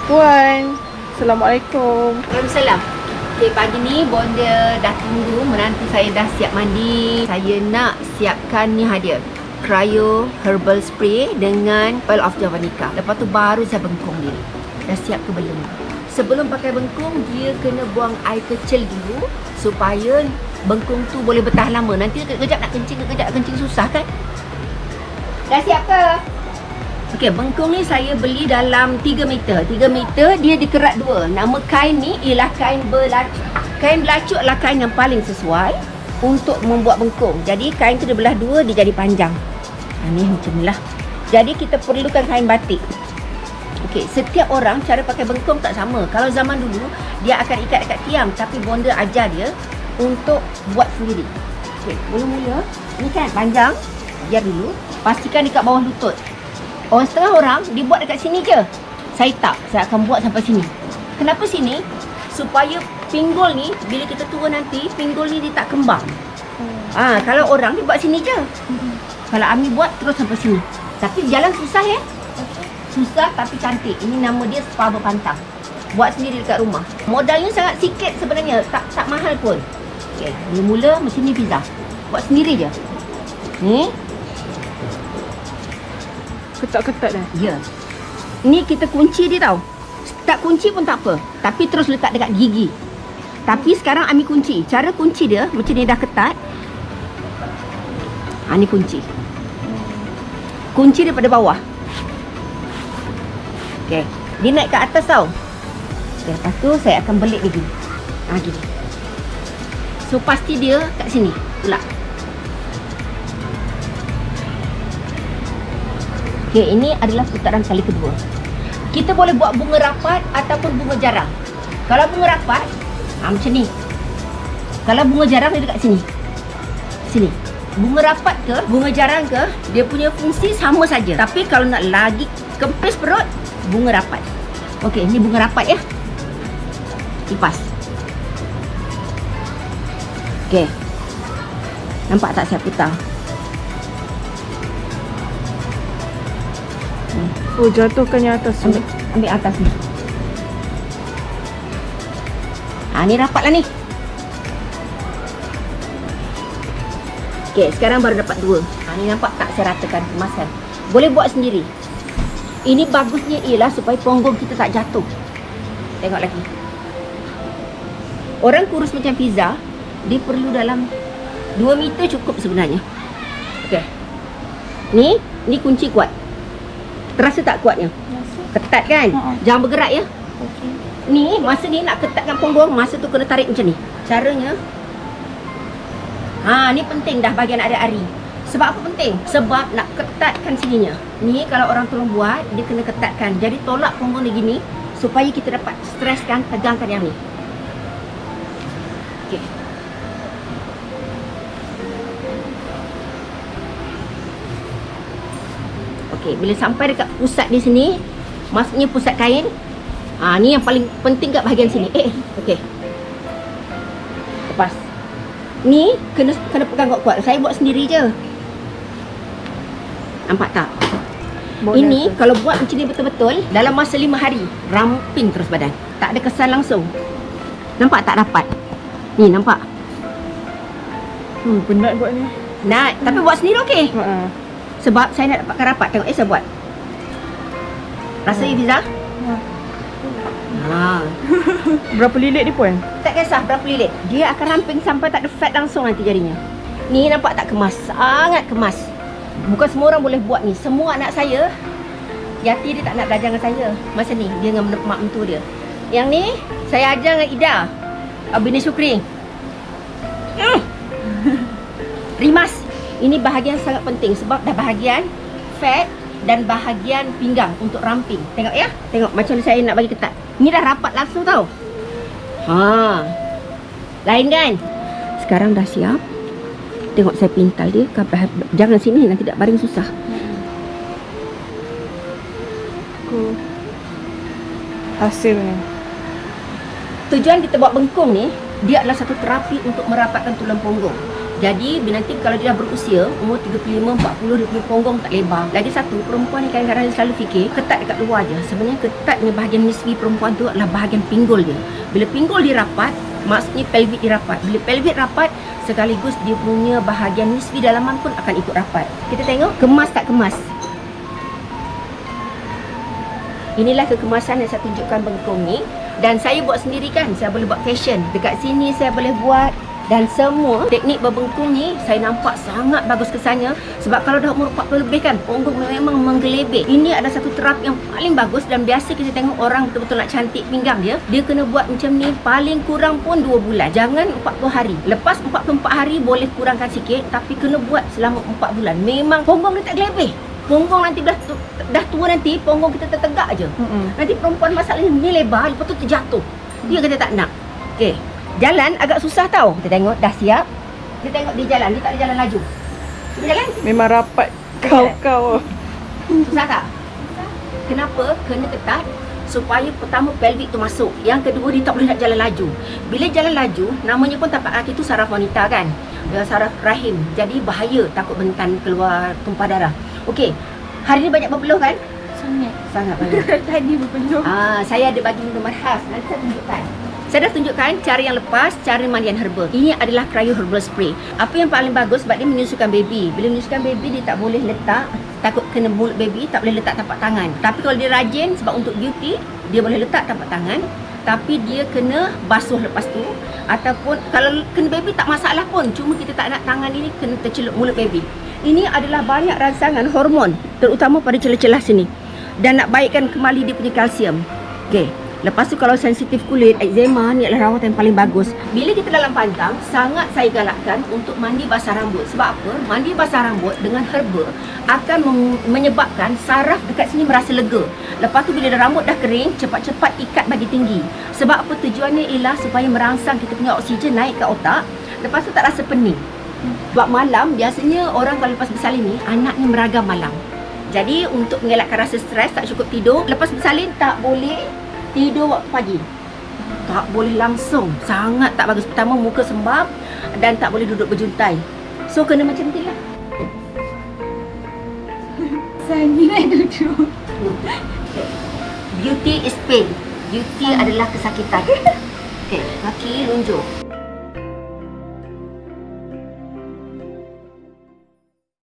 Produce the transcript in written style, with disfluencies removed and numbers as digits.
Puan, Assalamualaikum. Waalaikumsalam. Okay, pagi ni bonda dah tunggu, menantu saya dah siap mandi. Saya nak siapkan ni hadiah. Cryo Herbal Spray dengan Oil of Javanica. Lepas tu baru saya bengkung dia. Dah siap ke belum? Sebelum pakai bengkung, dia kena buang air kecil dulu supaya bengkung tu boleh bertahan lama. Nanti kejap nak kencing susah kan? Dah siap ke? Okey, bengkung ni saya beli dalam 3 meter. 3 meter dia dikerat dua. Nama kain ni ialah kain berlacuk. Kain berlacuk adalah kain yang paling sesuai untuk membuat bengkung. Jadi kain tu dia belah dua, dia jadi panjang. Ni macam ni lah. Jadi kita perlukan kain batik. Okey, setiap orang cara pakai bengkung tak sama. Kalau zaman dulu dia akan ikat dekat tiang, tapi bonda ajar dia untuk buat sendiri. Okey, mula-mula ni kan panjang. Biar dulu. Pastikan dekat bawah lutut. Orang setengah orang dia buat dekat sini je. Saya tak, saya akan buat sampai sini. Kenapa sini? Supaya pinggul ni bila kita tua nanti, pinggul ni dia tak kembang. Kalau orang dia buat sini je. Kalau Ami buat terus sampai sini. Tapi jalan susah ya. Susah tapi cantik. Ini nama dia spa berpantang. Buat sendiri dekat rumah. Modalnya sangat sikit sebenarnya, tak mahal pun. Okey, mula-mula macam ni Fiza. Buat sendiri je. Ni Ketat-ketat dah. ya. Ni kita kunci dia tau. Tak kunci pun tak apa. Tapi terus letak dekat gigi. Tapi sekarang Ami kunci. Cara kunci dia macam ni dah ketat. Ni kunci. Kunci daripada bawah. Okey. Dia naik ke atas tau. Okay, lepas tu saya akan belik lagi. Gini. So pasti dia kat sini pula. Okey, ini adalah putaran kali kedua. Kita boleh buat bunga rapat ataupun bunga jarang. Kalau bunga rapat, macam ni. Kalau bunga jarang dia dekat sini. Sini. Bunga rapat ke, bunga jarang ke, dia punya fungsi sama saja. Tapi kalau nak lagi kempis perut, bunga rapat. Okey, ni bunga rapat ya. Lipas. Okey. Nampak tak saya putar? Oh, jatuhkan yang atas. Ambil atas ni. Ni rapat lah ni. Okey, sekarang baru dapat dua. Ni nampak tak saya ratakan kemasan. Boleh buat sendiri. Ini bagusnya ialah supaya punggung kita tak jatuh. Tengok lagi. Orang kurus macam Fiza, dia perlu dalam 2 meter cukup sebenarnya. Okey. Ni kunci kuat. Terasa tak kuatnya? Ketat kan? Jangan bergerak ya. Okey. Ni, masa ni nak ketatkan punggung, masa tu kena tarik macam ni. Caranya, ni penting dah bahagian ada ari. Sebab apa penting? Sebab nak ketatkan sininya. Ni kalau orang tolong buat, dia kena ketatkan. Jadi tolak punggung ni gini, supaya kita dapat streskan, tegangkan yang ni. Okey. Okey, bila sampai dekat pusat di sini, maksudnya pusat kain. Ni yang paling penting kat bahagian sini. Okey. Lepas. Ni kena pegang kuat-kuat. Saya buat sendiri je. Nampak tak? Ini kalau buat macam ni betul-betul, dalam masa 5 hari, ramping terus badan. Tak ada kesan langsung. Nampak tak rapat? Ni nampak? Penat buat ni. Nak, tapi buat sendiri okey. Sebab saya nak dapatkan rapat. Tengok saya buat. Rasa Fiza? Berapa lilit ni Puan? Tak kisah berapa lilit. Dia akan ramping sampai tak ada fat langsung nanti jadinya. Ni nampak tak kemas? Sangat kemas. Bukan semua orang boleh buat ni. Semua anak saya, Yati dia tak nak belajar dengan saya. Masa ni, dia dengan mak mentua dia. Yang ni, saya ajar dengan Ida. Bini Syukri. Rimas. Ini bahagian sangat penting sebab dah bahagian fat dan bahagian pinggang untuk ramping. Tengok ya. Tengok macam saya nak bagi ketat. Ni dah rapat langsung tau. Lain kan? Sekarang dah siap. Tengok saya pintal dia. Jangan sini, nanti tak baring susah. Hasilnya. Tujuan kita buat bengkung ni, dia adalah satu terapi untuk merapatkan tulang punggung. Jadi nanti kalau dia dah berusia umur 35, 40 dia punya punggung tak lebar. Lagi satu, perempuan ni kadang-kadang dia selalu fikir ketat dekat luar je. Sebenarnya ketatnya bahagian nisfi perempuan tu adalah bahagian pinggul dia. Bila pinggul dia rapat, maksudnya pelvic dia rapat. Bila pelvic rapat, sekaligus dia punya bahagian nisfi dalaman pun akan ikut rapat. Kita tengok kemas tak kemas. Inilah kekemasan yang saya tunjukkan bengkung ni. Dan saya buat sendiri kan, saya boleh buat fashion. Dekat sini saya boleh buat. Dan semua teknik berbengkung ni saya nampak sangat bagus kesannya. Sebab kalau dah umur 40 lebih kan, punggung memang menggelebek. Ini adalah satu terapi yang paling bagus. Dan biasa kita tengok orang betul-betul nak cantik pinggang dia, dia kena buat macam ni paling kurang pun 2 bulan. Jangan 40 hari. Lepas 44 hari boleh kurangkan sikit, tapi kena buat selama 4 bulan. Memang punggung dia tak gelebek. Punggung nanti dah tua nanti, punggung kita tertegak je. Nanti perempuan masalahnya ni lebar, lepas tu terjatuh. Dia kata tak nak. Okey. Jalan agak susah tau. Kita tengok dah siap. Kita tengok dia jalan, dia tak ada jalan laju. Dia jalan. Memang rapat kau. Susah tak? Kenapa? Kena ketat supaya pertama pelvic tu masuk. Yang kedua dia tak boleh nak jalan laju. Bila jalan laju, namanya pun tapak kaki tu saraf wanita kan. Saraf rahim. Jadi bahaya, takut bentan keluar tumpah darah. Okey. Hari ni banyak berpeluh kan? Sangat banyak. Tadi berpeluh. Saya ada bagi minuman khas. Nanti saya tunjukkan. Saya dah tunjukkan cara yang lepas, cara mandian herba. Ini adalah cryo herbal spray. Apa yang paling bagus sebab dia menyusukan baby. Bila menyusukan baby, dia tak boleh letak, takut kena mulut baby, tak boleh letak tapak tangan. Tapi kalau dia rajin, sebab untuk beauty, dia boleh letak tapak tangan. Tapi dia kena basuh lepas tu. Ataupun kalau kena baby tak masalah pun. Cuma kita tak nak tangan ini kena tercelup mulut baby. Ini adalah banyak rangsangan hormon, terutama pada celah-celah sini. Dan nak baikkan kembali dia punya kalsium. Okey. Lepas tu kalau sensitif kulit, eczema ni adalah rawatan yang paling bagus. Bila kita dalam pantang, sangat saya galakkan untuk mandi basah rambut. Sebab apa? Mandi basah rambut dengan herba akan menyebabkan saraf dekat sini merasa lega. Lepas tu bila rambut dah kering, cepat-cepat ikat bagi tinggi. Sebab apa? Tujuannya ialah supaya merangsang kita punya oksigen naik ke otak. Lepas tu tak rasa pening. Sebab malam, biasanya orang kalau lepas bersalin ni, anaknya meragam malam. Jadi untuk mengelakkan rasa stres, tak cukup tidur, lepas bersalin tak boleh tidur waktu pagi. Tak boleh langsung. Sangat tak bagus. Pertama muka sembab dan tak boleh duduk berjuntai. So kena macam ni lah. Saya ni nak duduk. Beauty is pain. Beauty adalah kesakitan. Okey, kaki lunjuk.